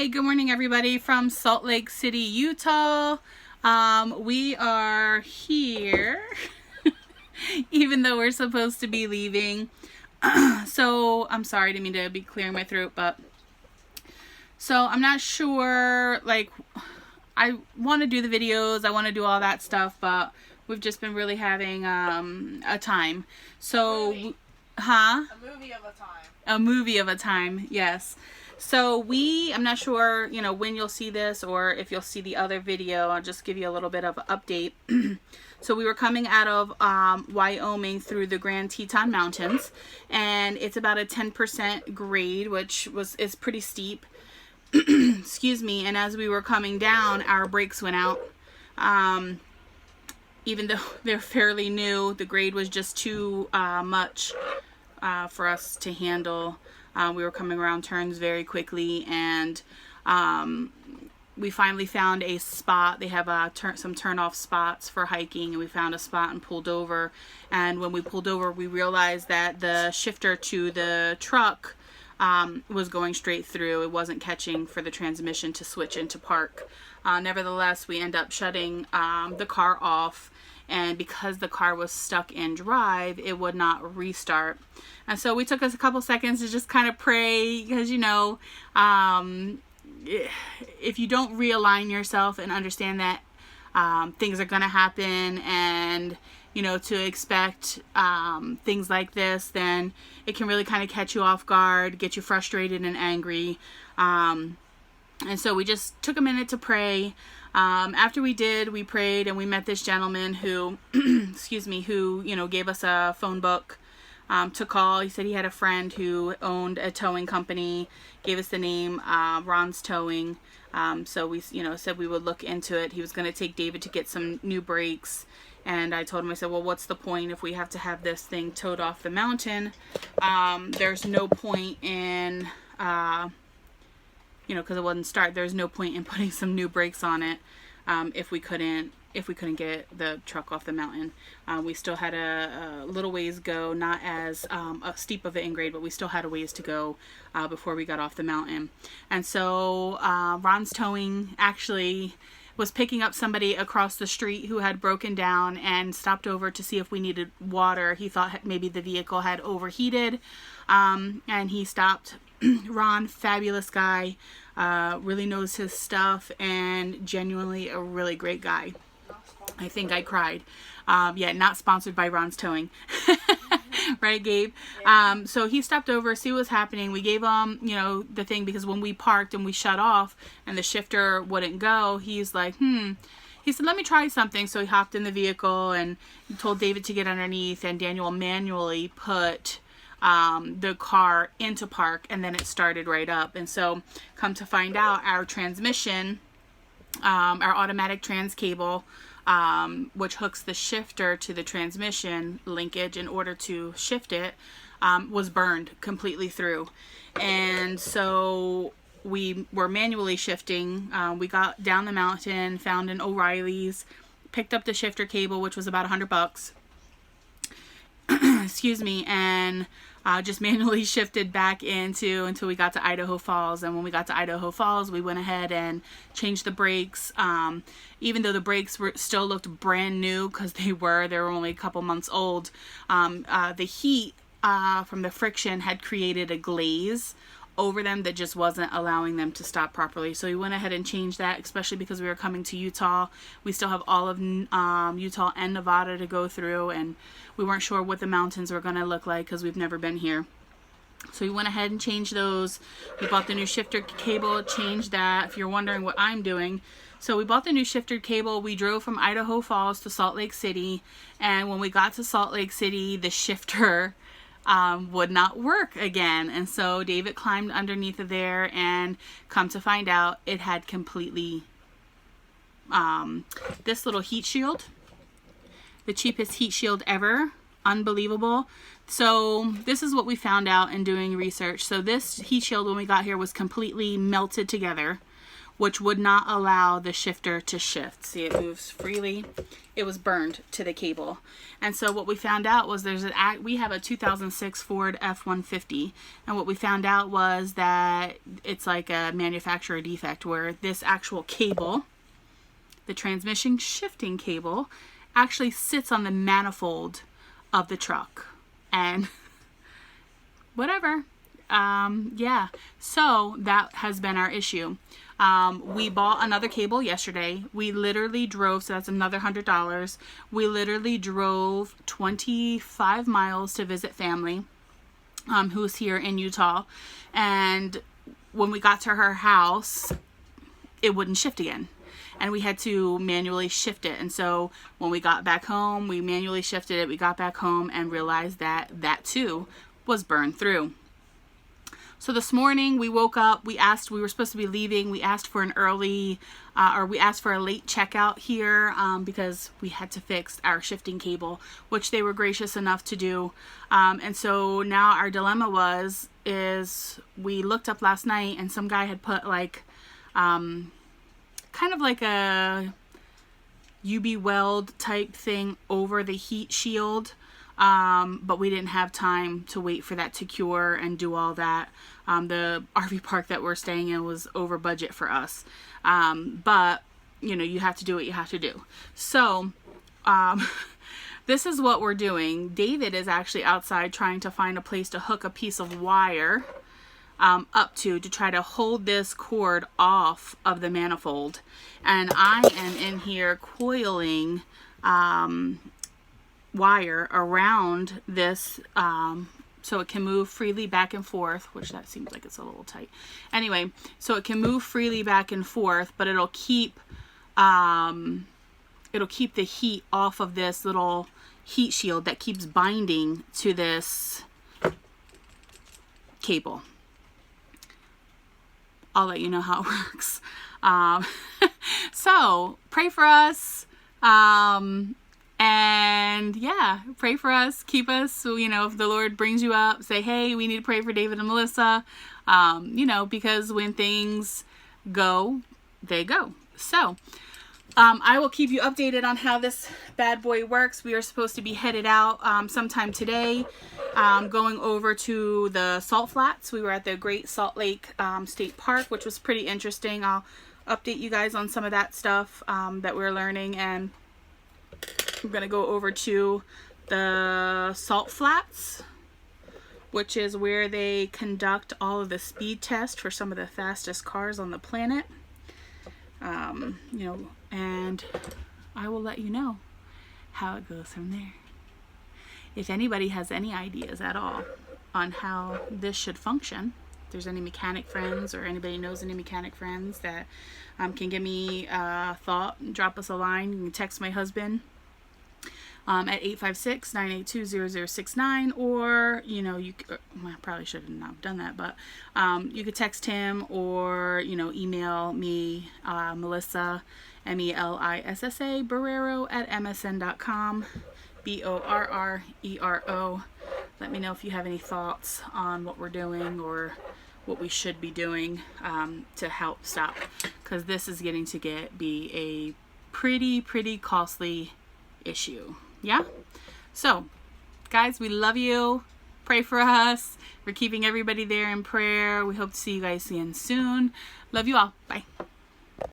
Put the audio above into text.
Hey, good morning everybody from Salt Lake City, Utah. We are here even though we're supposed to be leaving. So I'm sorry, I didn't mean to be clearing my throat, but so I'm not sure, like, I want to do the videos, I want to do all that stuff, but we've just been really having a time. So, A movie of a time. A movie of a time, yes. So I'm not sure, when you'll see this or if you'll see the other video. I'll just give you a little bit of an update. So we were coming out of Wyoming through the Grand Teton Mountains, and it's about a 10% grade, which is pretty steep. Excuse me. And as we were coming down, our brakes went out. Even though they're fairly new, the grade was just too much for us to handle. We were coming around turns very quickly, and we finally found a spot. They have some turn-off spots for hiking, and we found a spot and pulled over. And when we pulled over, we realized that the shifter to the truck was going straight through. It wasn't catching for the transmission to switch into park. Nevertheless, we end up shutting the car off, and because the car was stuck in drive, it would not restart. And so we took us a couple seconds to just kind of pray, because if you don't realign yourself and understand that things are going to happen, and to expect things like this, then it can really kind of catch you off guard, get you frustrated and angry. And so we just took a minute to pray. After we prayed, and we met this gentleman who, excuse me, who, gave us a phone book to call. He said he had a friend who owned a towing company, gave us the name, Ron's Towing. So we, said we would look into it. He was going to take David to get some new brakes. And I told him, I said, well, what's the point if we have to have this thing towed off the mountain? There's no point in, because it wouldn't start. There's no point in putting some new brakes on it if we couldn't get the truck off the mountain. We still had a little ways go, not as steep of an in-grade, but we still had a ways to go before we got off the mountain. And so Ron's Towing actually was picking up somebody across the street who had broken down and stopped over to see if we needed water. He thought maybe the vehicle had overheated, and he stopped. Ron, fabulous guy, really knows his stuff, and genuinely a really great guy. I think I cried. Yeah, not sponsored by Ron's Towing. Right, Gabe? Yeah. So he stopped over, see what was happening. We gave him, the thing, because when we parked and we shut off and the shifter wouldn't go, he's like, He said, let me try something. So he hopped in the vehicle and told David to get underneath, and Daniel manually put the car into park, and then it started right up. And so come to find out, our transmission, our automatic trans cable, which hooks the shifter to the transmission linkage in order to shift it, was burned completely through. And so we were manually shifting. We got down the mountain, found an O'Reilly's, picked up the shifter cable, which was about $100. Excuse me, and just manually shifted back until we got to Idaho Falls. And when we got to Idaho Falls, we went ahead and changed the brakes. Even though the brakes still looked brand new, because they were only a couple months old, the heat from the friction had created a glaze over them that just wasn't allowing them to stop properly. So we went ahead and changed that, especially because we were coming to Utah. We still have all of Utah and Nevada to go through, and we weren't sure what the mountains were going to look like because we've never been here. So we went ahead and changed those. We bought the new shifter cable, changed that, if you're wondering what I'm doing. So we bought the new shifter cable. We drove from Idaho Falls to Salt Lake City, and when we got to Salt Lake City, the shifter would not work again. And so David climbed underneath of there, and come to find out, it had completely this little heat shield, the cheapest heat shield ever, unbelievable. So this is what we found out in doing research. So this heat shield, when we got here, was completely melted together, which would not allow the shifter to shift. See, it moves freely. It was burned to the cable. And so what we found out was we have a 2006 Ford F-150, and what we found out was that it's like a manufacturer defect where this actual cable, the transmission shifting cable, actually sits on the manifold of the truck. And whatever. Yeah, so that has been our issue. We bought another cable yesterday. We literally drove, so that's another $100. We literally drove 25 miles to visit family, who's here in Utah. And when we got to her house, it wouldn't shift again. And we had to manually shift it. And so when we got back home, we manually shifted it. We got back home and realized that that too was burned through. So this morning we woke up, we were supposed to be leaving, we asked for an early, we asked for a late checkout here because we had to fix our shifting cable, which they were gracious enough to do. And so now our dilemma is we looked up last night and some guy had put like, kind of like a UV weld type thing over the heat shield. But we didn't have time to wait for that to cure and do all that. The RV park that we're staying in was over budget for us. But, you know, you have to do what you have to do. So, this is what we're doing. David is actually outside trying to find a place to hook a piece of wire up to try to hold this cord off of the manifold. And I am in here coiling wire around this so it can move freely back and forth, which that seems like it's a little tight. Anyway, so it can move freely back and forth, but it'll keep the heat off of this little heat shield that keeps binding to this cable. I'll let you know how it works. So pray for us. And yeah, pray for us, keep us. So, you know, if the Lord brings you up, say, hey, we need to pray for David and Melissa. You know, because when things go, they go. So, I will keep you updated on how this bad boy works. We are supposed to be headed out sometime today, going over to the Salt Flats. We were at the Great Salt Lake State Park, which was pretty interesting. I'll update you guys on some of that stuff that we're learning. And we're going to go over to the Salt Flats, which is where they conduct all of the speed tests for some of the fastest cars on the planet. You know, and I will let you know how it goes from there. If anybody has any ideas at all on how this should function, if there's any mechanic friends or anybody knows any mechanic friends that can give me a thought, drop us a line. You can text my husband at 856-982-0069, or, you know, I probably should have not done that, but you could text him, or, you know, email me, Melissa, MELISSA, Barrero at MSN.com, BORRERO. Let me know if you have any thoughts on what we're doing or what we should be doing to help stop, because this is getting to be a pretty costly issue. Yeah? So, guys, we love you. Pray for us. We're keeping everybody there in prayer. We hope to see you guys again soon. Love you all. Bye.